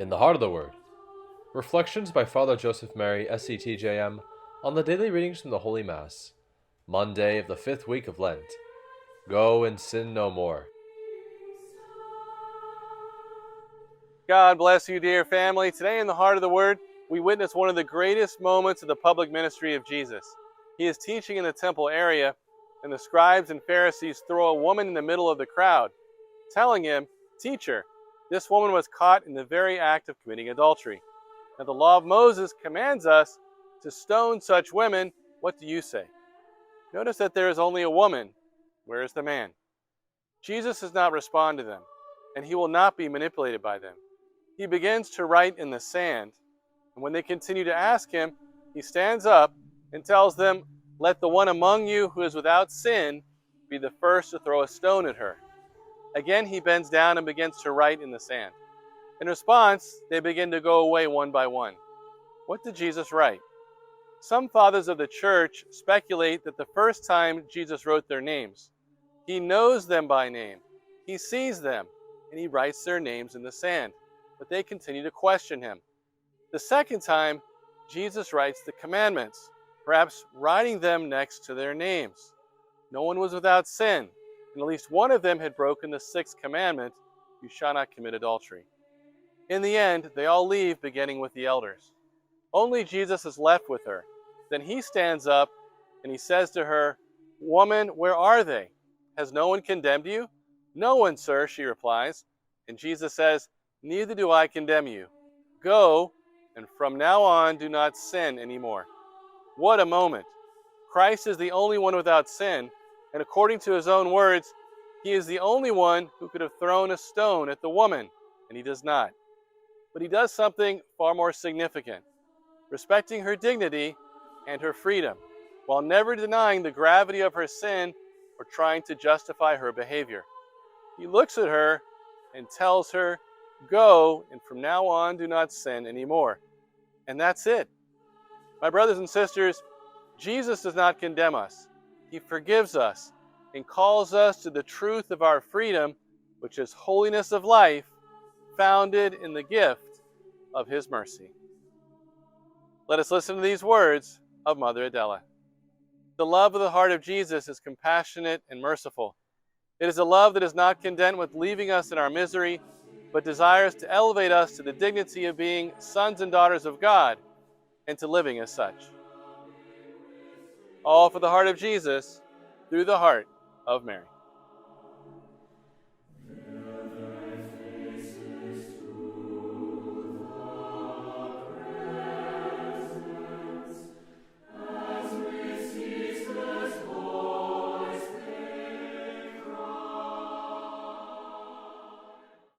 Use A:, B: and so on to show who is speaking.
A: In the Heart of the Word. Reflections by Father Joseph Mary, SCTJM, on the daily readings from the Holy Mass. Monday of the 5th week of Lent. Go and sin no more.
B: God bless you, dear family. Today in the Heart of the Word, we witness one of the greatest moments of the public ministry of Jesus. He is teaching in the temple area, and the scribes and Pharisees throw a woman in the middle of the crowd, telling him, "Teacher, this woman was caught in the very act of committing adultery. Now the law of Moses commands us to stone such women. What do you say?" Notice that there is only a woman. Where is the man? Jesus does not respond to them, and he will not be manipulated by them. He begins to write in the sand, and when they continue to ask him, he stands up and tells them, "Let the one among you who is without sin be the first to throw a stone at her." Again, he bends down and begins to write in the sand. In response, they begin to go away one by one. What did Jesus write? Some fathers of the church speculate that the first time Jesus wrote their names, he knows them by name, he sees them, and he writes their names in the sand. But they continue to question him. The second time, Jesus writes the commandments, perhaps writing them next to their names. No one was without sin, and at least one of them had broken the sixth commandment, "You shall not commit adultery." In the end, they all leave, beginning with the elders. Only Jesus is left with her. Then he stands up and he says to her, "Woman, where are they? Has no one condemned you?" "No one, sir," she replies. And Jesus says, "Neither do I condemn you. Go, and from now on do not sin anymore." What a moment! Christ is the only one without sin, and according to his own words, he is the only one who could have thrown a stone at the woman, and he does not. But he does something far more significant, respecting her dignity and her freedom, while never denying the gravity of her sin or trying to justify her behavior. He looks at her and tells her, "Go, and from now on do not sin anymore." And that's it. My brothers and sisters, Jesus does not condemn us. He forgives us and calls us to the truth of our freedom, which is holiness of life, founded in the gift of his mercy. Let us listen to these words of Mother Adela. The love of the heart of Jesus is compassionate and merciful. It is a love that is not content with leaving us in our misery, but desires to elevate us to the dignity of being sons and daughters of God and to living as such. All for the heart of Jesus, through the heart of Mary.